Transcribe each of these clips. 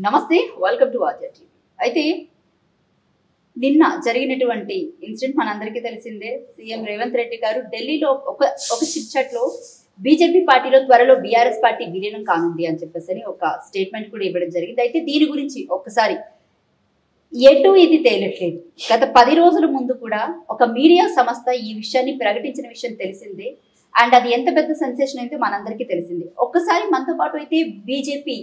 నమస్తే, welcome to RJ TV. అయితే నిన్న జరిగినటువంటి ఇన్సిడెంట్ మనందరికీ తెలిసిందే. సీఎం రేవంత్ రెడ్డి గారు ఢిల్లీలో ఒక చిట్చాట్లో బీజేపీ పార్టీలో త్వరలో బీఆర్ఎస్ పార్టీ విలీనం కానుంది అని చెప్పేసి ఒక స్టేట్మెంట్ కూడా ఇవ్వడం జరిగింది. అయితే దీని గురించి ఒక్కసారి ఎటు ఇది తేలట్లేదు. గత 10 రోజుల ముందు కూడా ఒక మీడియా సంస్థ ఈ విషయాన్ని ప్రకటించిన విషయం తెలిసిందే. అండ్ అది ఎంత పెద్ద సెన్సేషన్ అయితే మనందరికీ తెలిసింది. ఒక్కసారి మనతో పాటు అయితే బీజేపీ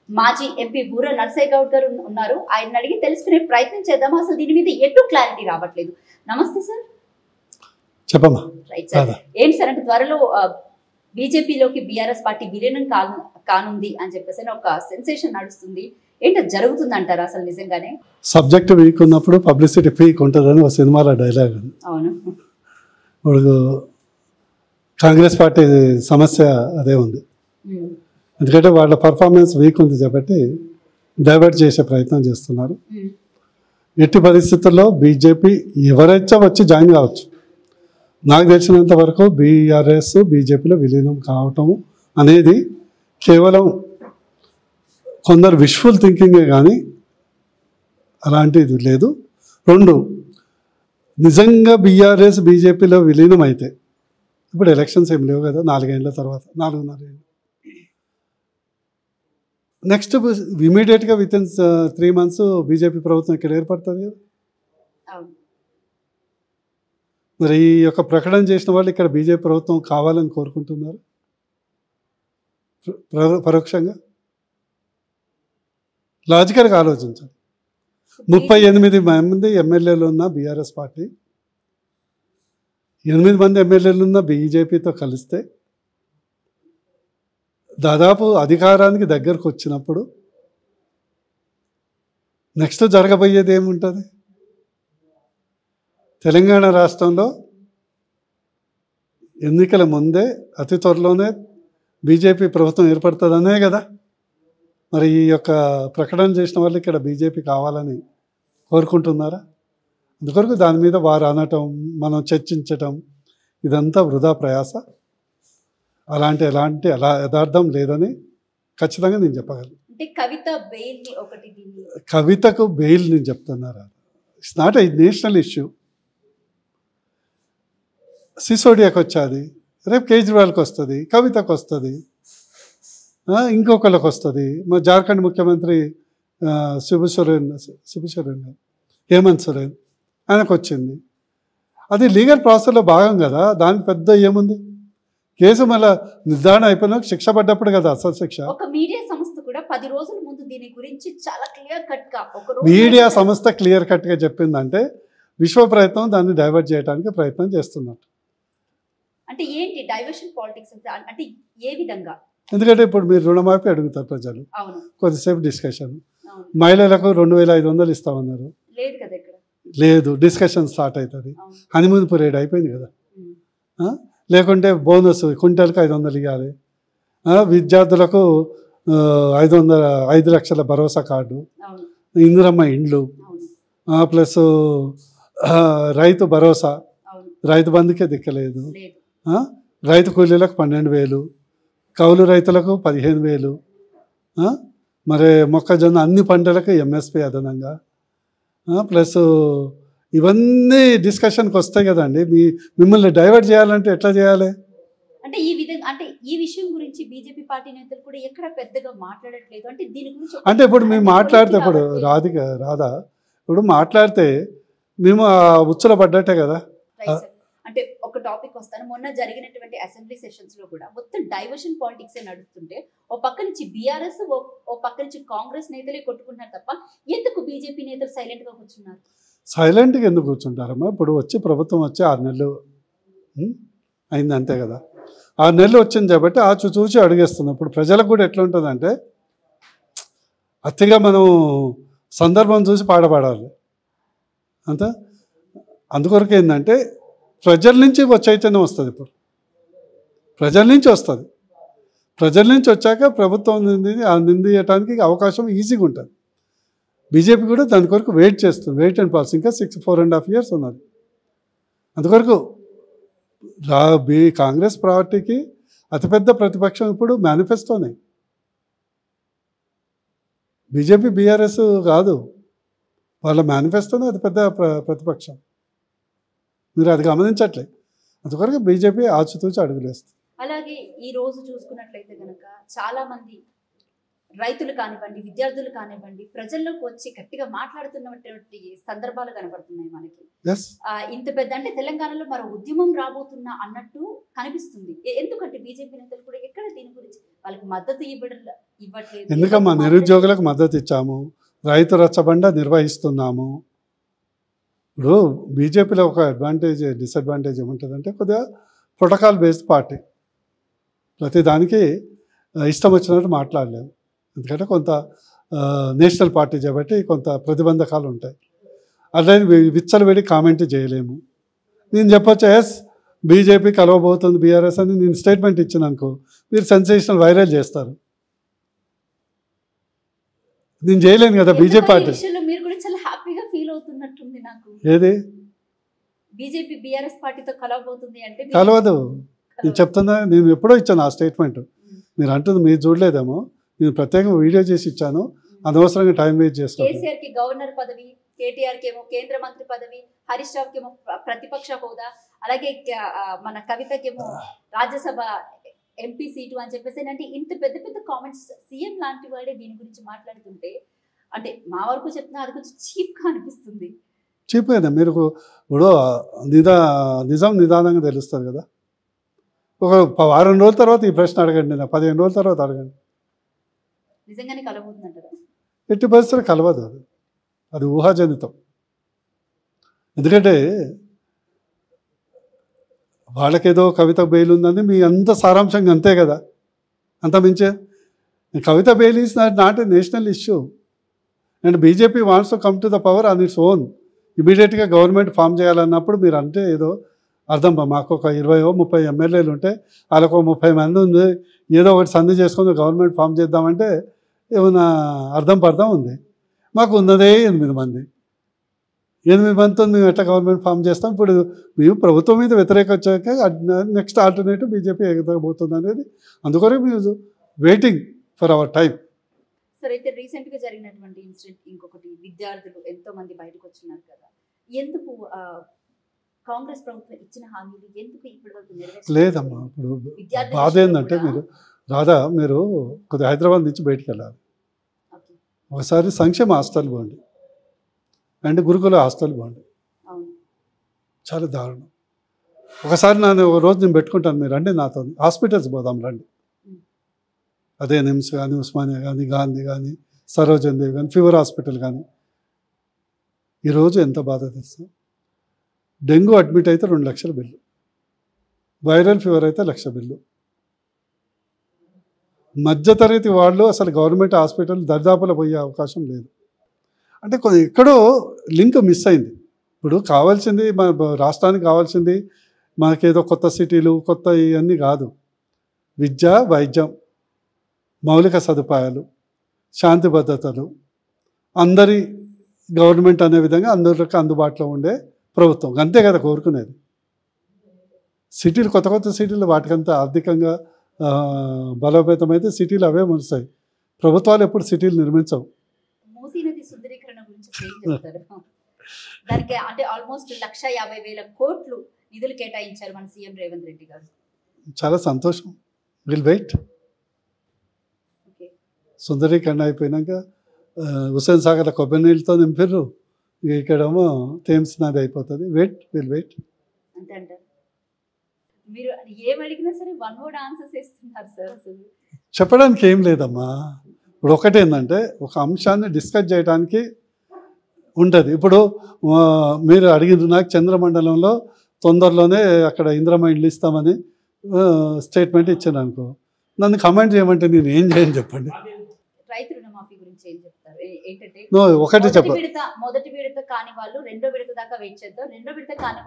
మాజీ ఎంపీ బూర నర్సయ్య గౌడ్ గారు ఉన్నారు. ఆయన అడిగి తెలుసుకునే ప్రయత్నం చేద్దాం. అసలు దీని మీద ఎటు క్లారిటీ రావట్లేదు. నమస్తే సార్. చెప్పమ్మా. Right sir. ఏంటి సార్ అంటే త్వరలో బీజేపీలోకి బీఆర్ఎస్ పార్టీ విలీనం కానుంది అని చెప్పేసి ఒక సెన్సేషన్ నడుస్తుంది. ఏంటో జరుగుతుంది అంటారా అసలు నిజంగానే? సబ్జెక్ట్ వీక్ ఉన్నప్పుడు పబ్లిసిటీ పీక్ ఉంటుందని ఒక సినిమాలో డైలాగ్ ఉంది. అవును. ఇప్పుడు కాంగ్రెస్ పార్టీ సమస్య అదే ఉంది. ఎందుకంటే వాళ్ళ పర్ఫార్మెన్స్ వీక్ ఉంది కాబట్టి డైవర్ట్ చేసే ప్రయత్నం చేస్తున్నారు. ఎట్టి పరిస్థితుల్లో బీజేపీ ఎవరైతే వచ్చి జాయిన్ కావచ్చు. నాకు తెలిసినంత వరకు బీఆర్ఎస్ బీజేపీలో విలీనం కావటం అనేది కేవలం కొందరు విష్ఫుల్ థింకింగే కానీ అలాంటిది లేదు. 2, నిజంగా బీఆర్ఎస్ బీజేపీలో విలీనం అయితే ఇప్పుడు ఎలక్షన్స్ ఏం లేవు కదా, 4 ఏళ్ళ తర్వాత, 4.5 ఏళ్ళు. నెక్స్ట్ ఇమీడియట్గా విత్ ఇన్ 3 months బీజేపీ ప్రభుత్వం ఇక్కడ ఏర్పడుతుంది కదా. మరి ఈ యొక్క ప్రకటన చేసిన వాళ్ళు ఇక్కడ బీజేపీ ప్రభుత్వం కావాలని కోరుకుంటున్నారు పరోక్షంగా. లాజికల్గా ఆలోచించాలి. 38 మంది ఎమ్మెల్యేలు ఉన్న బీఆర్ఎస్ పార్టీ 8 మంది ఎమ్మెల్యేలు ఉన్న బీజేపీతో కలిస్తే దాదాపు అధికారానికి దగ్గరకు వచ్చినప్పుడు నెక్స్ట్ జరగబోయేది ఏముంటుంది? తెలంగాణ రాష్ట్రంలో ఎన్నికల ముందే అతి త్వరలోనే బీజేపీ ప్రభుత్వం ఏర్పడుతుందనే కదా. మరి ఈ యొక్క ప్రకటన చేసిన వాళ్ళు ఇక్కడ బీజేపీ కావాలని కోరుకుంటున్నారా? అందుకొరకు దాని మీద వారు అనటం, మనం చర్చించటం ఇదంతా వృధా ప్రయాస. ఎలాంటి యథార్థం లేదని ఖచ్చితంగా నేను చెప్పగలను. కవితకు బెయిల్ నేను చెప్తున్నారా? It's not a national issue. సిసోడియాకి వచ్చేది, రేపు కేజ్రీవాల్కి వస్తుంది, కవితకు వస్తుంది, ఇంకొకళ్ళకి వస్తుంది. మా జార్ఖండ్ ముఖ్యమంత్రి శిబు సోరెన్ హేమంత్ సోరెన్ ఆయనకు వచ్చింది. అది లీగల్ ప్రాసెస్లో భాగం కదా. దానికి పెద్ద ఏముంది? కేసు మళ్ళీ నిర్ధారణ అయిపోయినా శిక్ష పడ్డప్పుడు కదా అసలు శిక్ష. మీడియా సంస్థ కూడా 10 రోజుల ముందు దీని గురించి చాలా క్లియర్ కట్గా మీడియా సంస్థ క్లియర్ కట్గా చెప్పిందంటే విశ్వ ప్రయత్నం దాన్ని డైవర్ట్ చేయడానికి ప్రయత్నం చేస్తున్నట్టు. అంటే ఏంటి డైవర్షన్ పాలిటిక్స్ అంటే ఏ విధంగా? ఎందుకంటే ఇప్పుడు మీరు రుణమాఫీ అడుగుతారు ప్రజలు, కొద్దిసేపు డిస్కషన్. మహిళలకు 2500 ఇస్తామన్నారు, లేదు డిస్కషన్ స్టార్ట్ అవుతుంది. హనీమూన్ పీరియడ్ అయిపోయింది కదా. లేకుంటే బోనస్ క్వింటల్కి 500 ఇవ్వాలి. విద్యార్థులకు 5 లక్షల భరోసా కార్డు, ఇందిరమ్మ ఇండ్లు, ప్లస్ రైతు భరోసా, రైతు బంధుకే దిక్కలేదు. రైతు కూలీలకు 12,000, కౌలు రైతులకు 15,000, మరి మొక్కజొన్న అన్ని పంటలకు ఎంఎస్పి అదనంగా, ప్లస్ ఇవన్నీ డిస్కషన్కి వస్తాయి కదండి. మిమ్మల్ని డైవర్ట్ చేయాలంటే ఎట్లా చేయాలి? అంటే ఈ విధంగా అంటే ఈ విషయం గురించి బీజేపీ పార్టీ నేతలు కూడా ఎక్కడ పెద్దగా మాట్లాడట్లేదు. అంటే దీని గురించి అంటే ఇప్పుడు మేము మాట్లాడితే ఇప్పుడు రాదా ఇప్పుడు మాట్లాడితే మేము ఉచ్చుల పడ్డట్టే కదా. అంటే ఒక టాపిక్ వస్తాను. మొన్న జరిగినటువంటి అసెంబ్లీ సెషన్స్ లో కూడా మొత్తం డైవర్షన్ పాలిటిక్స్ నడుస్తుంటే ఓ పక్క నుంచి బీఆర్ఎస్ ఓ పక్క నుంచి కాంగ్రెస్ నేతలే కొట్టుకుంటున్నారు తప్ప ఎందుకు బీజేపీ నేతలు సైలెంట్ గా కూర్చున్నారు? సైలెంట్గా ఎందుకు కూర్చుంటారమ్మా? ఇప్పుడు ప్రభుత్వం వచ్చి 6 నెలలు అయింది అంతే కదా. 6 నెలలు వచ్చింది కాబట్టి చూసి అడిగేస్తున్నాం. ఇప్పుడు ప్రజలకు కూడా ఎట్లా ఉంటుందంటే అతిగా మనం సందర్భం చూసి పాడపాడాలి అంతా. అందుకొరకు ఏంటంటే ప్రజల నుంచి చైతన్యం వస్తుంది. ఇప్పుడు ప్రజల నుంచి వస్తుంది. ప్రజల నుంచి వచ్చాక ప్రభుత్వం నిందించడానికి అవకాశం ఈజీగా ఉంటుంది. బీజేపీ కూడా దాని కొరకు వెయిట్ చేస్తుంది. వెయిట్ అండ్ పాలసీ ఇంకా 4.5 years ఉన్నది. అందుకొరకు కాంగ్రెస్ పార్టీకి అతిపెద్ద ప్రతిపక్షం ఇప్పుడు మేనిఫెస్టోనే. బీజేపీ బీఆర్ఎస్ కాదు, వాళ్ళ మేనిఫెస్టోనే అది పెద్ద ప్రతిపక్షం. మీరు అది గమనించట్లే. అందుకొరకు బీజేపీ ఆచితూచి అడుగులేస్తుంది. అలాగే ఈ రోజు చూసుకున్నట్లయితే కనుక చాలా మంది రైతులు కానివ్వండి, విద్యార్థులు కానివ్వండి, ప్రజల్లోకి వచ్చి గట్టిగా మాట్లాడుతున్నటువంటి సందర్భాలు కనబడుతున్నాయి మనకి. ఇంత పెద్ద అంటే తెలంగాణలో మరో ఉద్యమం రాబోతున్నా అన్నట్టు కనిపిస్తుంది. ఎందుకంటే బీజేపీ నేతలు కూడా ఎక్కడ దీని గురించి వాళ్ళకి మద్దతు ఇవ్వట్లేదు. ఎందుకమ్మా, నిరుద్యోగులకు మద్దతు ఇచ్చాము, రైతు రచ్చబండ నిర్వహిస్తున్నాము. ఇప్పుడు బీజేపీలో ఒక అడ్వాంటేజ్ డిసడ్వాంటేజ్ ఏముంటుందంటే కొద్దిగా ప్రోటోకాల్ బేస్డ్ పార్టీ. ప్రతిదానికి ఇష్టం వచ్చినట్టు మాట్లాడలేము. ఎందుకంటే కొంత నేషనల్ పార్టీ కాబట్టి కొంత ప్రతిబంధకాలు ఉంటాయి. అలాగే విచ్చలవిడి కామెంట్ చేయలేము. నేను చెప్పొచ్చు ఎస్ బీజేపీ కలవబోతుంది బీఆర్ఎస్ అని నేను స్టేట్మెంట్ ఇచ్చినానుకో, మీరు సెన్సేషనల్ వైరల్ చేస్తారు. నేను చేయలేను కదా బీజేపీ పార్టీ. మీరు కూడా చాలా హ్యాపీగా ఫీల్ అవుతున్నట్టుంది నాకు. ఏది బీజేపీ బీఆర్ఎస్ పార్టీతో కలవబోతుంది అంటే? కలవదు. నేను చెప్తున్నా, నేను ఎప్పుడో ఇచ్చాను ఆ స్టేట్మెంట్. మీరు అంటుంది మీరు చూడలేదేమో, నేను ప్రత్యేకంగా వీడియో చేసి ఇచ్చాను. అనవసరంగా టైం వేస్ట్ చేసుకోండి. కేసీఆర్ కి గవర్నర్ పదవి, కేటీఆర్ కి ఏమో కేంద్ర మంత్రి పదవి, హరీష్ రావు కి ఏమో ప్రతిపక్ష హోదా, అలాగే మన కవితకేమో రాజ్యసభ ఎంపీ సీటు అని చెప్పేసి అంటే ఇంత పెద్ద పెద్ద కామెంట్స్ సీఎం లాంటి వాడే దీని గురించి మాట్లాడుతుంటే అంటే మా వరకు చెప్తున్నా అది కొంచెం చీప్గా అనిపిస్తుంది. చీప్ కదా, మీరు ఇప్పుడు నిజం నిదానంగా తెలుస్తుంది కదా. ఒక వారం రోజుల తర్వాత ఈ ప్రశ్న అడగండి, 15 రోజుల తర్వాత అడగండి. నిజంగానే కలవబోతుందంటారా? ఎట్టి పరిస్థితులు కలవదు. అది ఊహాజనితం. ఎందుకంటే వాళ్ళకేదో కవిత బెయిల్ ఉందని మీ అంత సారాంశంగా అంతే కదా, అంత మించే. Kavitha bail is not a national issue and BJP wants to come to the power on its own. ఇమీడియట్గా గవర్నమెంట్ ఫామ్ చేయాలన్నప్పుడు మీరు అంటే ఏదో అర్థం. మాకు ఒక 20-30 ఎమ్మెల్యేలు ఉంటే వాళ్ళకు 30 మంది ఉంది, ఏదో ఒకటి సంధి చేసుకొని గవర్నమెంట్ ఫామ్ చేద్దామంటే ఏమైనా పర్థం ఉంది. మాకు ఉన్నదే 8 మంది. 8 మందితో మేము ఎట్లా గవర్నమెంట్ ఫామ్ చేస్తాం? ఇప్పుడు మేము ప్రభుత్వం మీద వ్యతిరేక వచ్చాక నెక్స్ట్ ఆల్టర్నేటివ్ బీజేపీ ఎగదబోతుంది అనేది. అందుకొరకు మేము వెయిటింగ్ ఫర్ అవర్ టైం. సరే, అయితే రీసెంట్గా జరిగినటువంటి ఇన్సిడెంట్ ఇంకొకటి, విద్యార్థులు ఎంతో మంది బయటకు వచ్చినారు కదా, ఎందుకు కాంగ్రెస్ ప్రభుత్వం ఇచ్చిన హామీలు ఎందుకు ఇప్పటివరకు లేదమ్మా? ఇప్పుడు బాధ ఏంటంటే మీరు కొద్దిగా హైదరాబాద్ నుంచి బయటికి వెళ్ళాలి. ఒకసారి సంక్షేమ హాస్టల్ పోండి అండ్ గురుకుల హాస్టల్ పోండి, చాలా దారుణం. ఒకసారి ఒక రోజు నేను పెట్టుకుంటాను, మీరు రండి నాతో హాస్పిటల్స్ పోదాం రండి. అదే నిమ్స్ కానీ, ఉస్మానియా కానీ, గాంధీ కానీ, సరోజన్ దేవి కానీ, ఫీవర్ హాస్పిటల్ కానీ. ఈరోజు ఎంత బాధ తెలుసు, డెంగ్యూ అడ్మిట్ అయితే 2 లక్షల బిల్లు, వైరల్ ఫీవర్ అయితే 1 లక్ష బిల్లు. మధ్యతరగతి వాళ్ళు అసలు గవర్నమెంట్ హాస్పిటల్ దరిదాపులో పోయే అవకాశం లేదు. అంటే ఎక్కడో లింక్ మిస్ అయింది. ఇప్పుడు కావాల్సింది మన రాష్ట్రానికి కావాల్సింది మనకేదో కొత్త సిటీలు కొత్త ఇవన్నీ కాదు. విద్య, వైద్యం, మౌలిక సదుపాయాలు, శాంతి భద్రతలు, అందరి గవర్నమెంట్ అనే విధంగా అందరికి అందుబాటులో ఉండే ప్రభుత్వం, అంతే కదా కోరుకునేది. సిటీలు కొత్త కొత్త సిటీలు వాటికంతా ఆర్థికంగా బలోపేతమైతే సిటీలు అవే మొలుస్తాయి. ప్రభుత్వాలు ఎప్పుడు సిటీలు నిర్మించవు. మూసీ నది సుందరీకరణ గురించి దానికి అంటే ఆల్మోస్ట్ 1,50,000 కోట్లు నిధులు కేటాయించారు మన సీఎం రేవంత్ రెడ్డి గారు. చాలా సంతోషం. Will wait. సుందరీకరణ అయిపోయినాక హుస్సేన్ సాగర్ కొబ్బరి నీళ్ళతో నింపారు, ఇక్కడేమో థేమ్స్ నది అయిపోతుంది. Will wait. అంతే అంటారు. మీరు ఏం అడిగినా సరే వన్ వర్డ్ ఆన్సర్స్ ఇస్తున్నారు సార్. అసలు చెప్పడానికి ఏం లేదమ్మా. ఇప్పుడు ఒకటేంటంటే ఒక అంశాన్ని డిస్కస్ చేయడానికి ఉంటుంది. ఇప్పుడు మీరు అడిగింది నాకు చంద్రమండలంలో తొందరలోనే అక్కడ ఇంద్రమ ఇల్లు ఇస్తామని స్టేట్మెంట్ ఇచ్చాను అనుకో, నన్ను కమెంట్ చేయమంటే నేను ఏం చేయను చెప్పండి. రైతు రుణమాఫీ గురించి ఏం చెప్తారు? ఏంటంటే ఒకటి మొదటి విడత కాని వాళ్ళు 2వ విడత దాకా వెయిట్ చేద్దాం, 2వ విడత కాని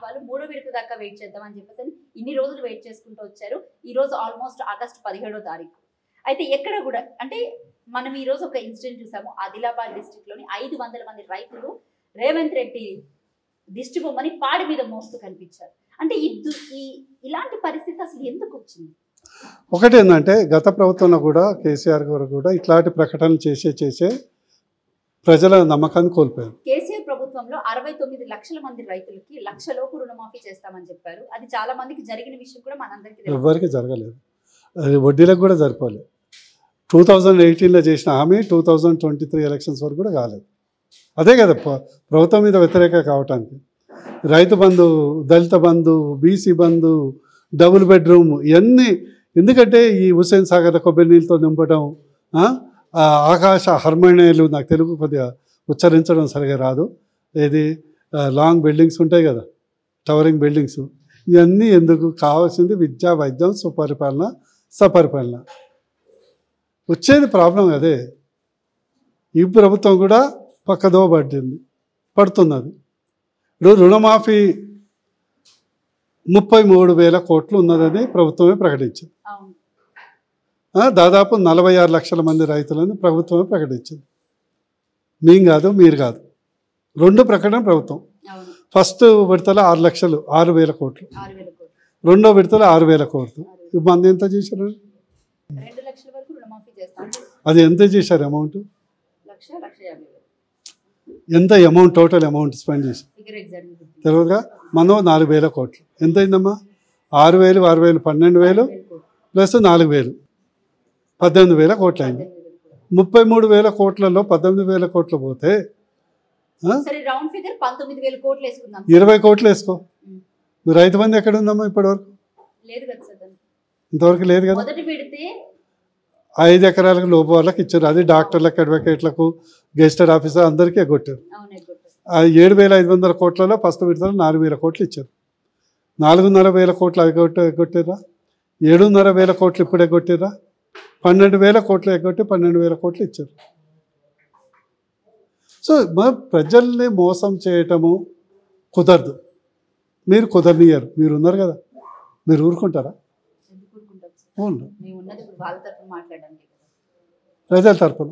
వాళ్ళు 3వ విడత దాకా వెయిట్ చేద్దాం అని చెప్పేసి ఇన్ని రోజులు వెయిట్ చేసుకుంటూ వచ్చారు. ఈ రోజు ఆల్మోస్ట్ ఆగస్టు 17వ తారీఖు. అయితే ఎక్కడ కూడా అంటే మనం ఈ రోజు ఒక ఇన్సిడెంట్ చూసాము. ఆదిలాబాద్ డిస్ట్రిక్ట్ లోని 500 మంది రైతులు రేవంత్ రెడ్డి దిష్టి బొమ్మని పాడి మీద మోస్తూ కనిపించారు. అంటే ఇలాంటి పరిస్థితి అసలు ఎందుకు వచ్చింది? ఒకటి ఏంటంటే గత ప్రభుత్వంలో కూడా కేసీఆర్ గారు కూడా ఇట్లాంటి ప్రకటనలు చేసే ప్రజల నమ్మకాన్ని కోల్పోయారు. కేసీఆర్ ప్రభుత్వంలో 69 లక్షల మంది రైతులకి 1,00,000 లోపు రుణమాఫీ చేస్తామని చెప్పారు. అది చాలా మందికి జరిగిన విషయం కూడా మనందరికీ తెలుసు. ఎవరికి జరగలేదు, అది వడ్డీలకు కూడా సరిపోలేదు. 2018లో చేసిన హామీ 2023 ఎలక్షన్స్ వరకు కూడా కాలేదు. అదే కదా ప్రభుత్వం మీద వ్యతిరేక కావటానికి. రైతు బంధు, దళిత బంధు, బీసీ బంధు, డబుల్ బెడ్రూమ్ ఇవన్నీ. ఎందుకంటే ఈ హుస్సేన్ సాగర్ కొబ్బరి నీళ్ళతో నింపడం, ఆకాశ హర్మణేలు, నాకు తెలుగు కొద్దిగా ఉచ్చరించడం సరిగా రాదు, ఇది లాంగ్ బిల్డింగ్స్ ఉంటాయి కదా, టవరింగ్ బిల్డింగ్స్, ఇవన్నీ ఎందుకు కావాల్సింది విద్యా, వైద్యం, సుపరిపాలన, సపరిపాలన. వచ్చేది ప్రాబ్లం అదే. ఈ ప్రభుత్వం కూడా పక్కదో పడుతున్నది. ఇప్పుడు రుణమాఫీ 33,000 కోట్లు ఉన్నదని ప్రభుత్వమే ప్రకటించింది. దాదాపు 46 లక్షల మంది రైతులని ప్రభుత్వమే ప్రకటించింది. మేము కాదు, మీరు కాదు, రెండు ప్రకటన ప్రభుత్వం. ఫస్ట్ విడతల 6 లక్షలు, 6,000 కోట్లు, రెండో విడతల 6,000 కోట్లు. మంది ఎంత చేశారు? అది ఎంత చేశారు అమౌంట్? ఎంత అమౌంట్, టోటల్ అమౌంట్ స్పెండ్ చేసి తెలియదుగా. మనం 4,000 కోట్లు. ఎంత అయిందమ్మా? 6,000, 6,000, 12,000 ప్లస్ 4,000, 18,000 కోట్లు అయింది. 33,000 కోట్లలో 18,000 కోట్లు పోతే 20 కోట్లు వేసుకో. రైతు బంధు ఎక్కడ ఉందమ్మా ఇప్పటివరకు? ఇంతవరకు లేదు కదా. 5 ఎకరాలకు లోపు వాళ్ళకి ఇచ్చారు. అది డాక్టర్లకు, అడ్వకేట్లకు, గెస్టెడ్ ఆఫీసర్ అందరికీ ఎగ్గొట్టారు. 7,500 కోట్లలో ఫస్ట్ విడతలో 4,000 కోట్లు ఇచ్చారు. 4,500 కోట్లు ఎగ్గొట్టారా? 7,500 కోట్లు ఇప్పుడు ఎగ్గొట్టారా? 12,000 కోట్లు ఎగ్గొట్టి 12,000 కోట్లు ఇచ్చారు. సో ప్రజల్ని మోసం చేయటము కుదరదు. మీరు కుదరనియరు. మీరు ఉన్నారు కదా, మీరు ఊరుకుంటారా? ప్రజల తరపున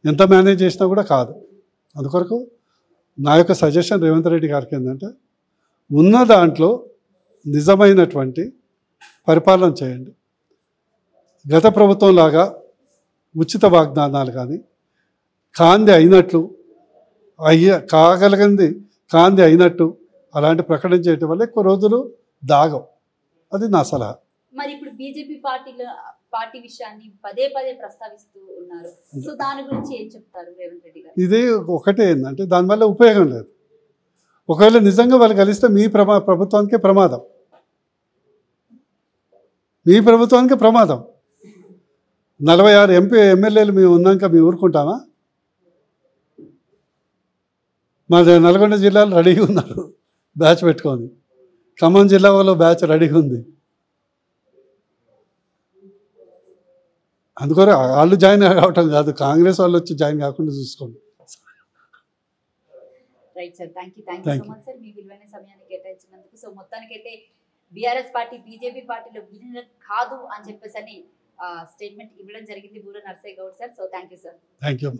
ఎంత మేనేజ్ చేసినా కూడా కాదు. అందుకొరకు నా యొక్క సజెషన్ రేవంత్ రెడ్డి గారికి ఏంటంటే, ఉన్న దాంట్లో నిజమైనటువంటి పరిపాలన చేయండి. గత ప్రభుత్వం లాగా ఉచిత వాగ్దానాలు కానీ, కాంది అయినట్లు కాగలిగింది కాంది అయినట్టు అలాంటి ప్రకటన చేయటం వల్ల ఎక్కువ రోజులు దాగం. అది నా సలహా. మరి ఇప్పుడు బీజేపీ పార్టీ విషయాన్ని పదే ప్రస్తావిస్తూ ఉన్నారు. సో దాని గురించి ఏం చెప్తారు రేవంత్ రెడ్డి గారు? ఇది ఒకటే ఏంటంటే, దానివల్ల ఉపయోగం లేదు. ఒకవేళ నిజంగా వాళ్ళు కలిస్తే మీ ప్రభుత్వానికే ప్రమాదం. మీ ప్రభుత్వానికి ప్రమాదం. 46 ఎమ్మెల్యేలు మేము ఉన్నాక మేము ఊరుకుంటామా? మా నల్గొండ జిల్లాలో రెడీగా ఉన్నారు బ్యాచ్ పెట్టుకొని. ఖమ్మం జిల్లా వాళ్ళు బ్యాచ్ రెడీగా ఉంది. అందుకని వాళ్ళు జాయిన్ కావటం కాదు, కాంగ్రెస్ వాళ్ళు వచ్చి జాయిన్ కాకుండా చూసుకోండి. Right sir, thank you so much sir, మీ విలువైన సమయాన్ని కేటాయించినందుకు. సో మొత్తానికైతే బీఆర్ఎస్ పార్టీ బీజేపీ పార్టీలో విలీనం కాదు అని చెప్పేసి స్టేట్మెంట్ ఇవ్వడం జరిగింది Boora Narsaiah Goud sir. So thank you sir. Thank you.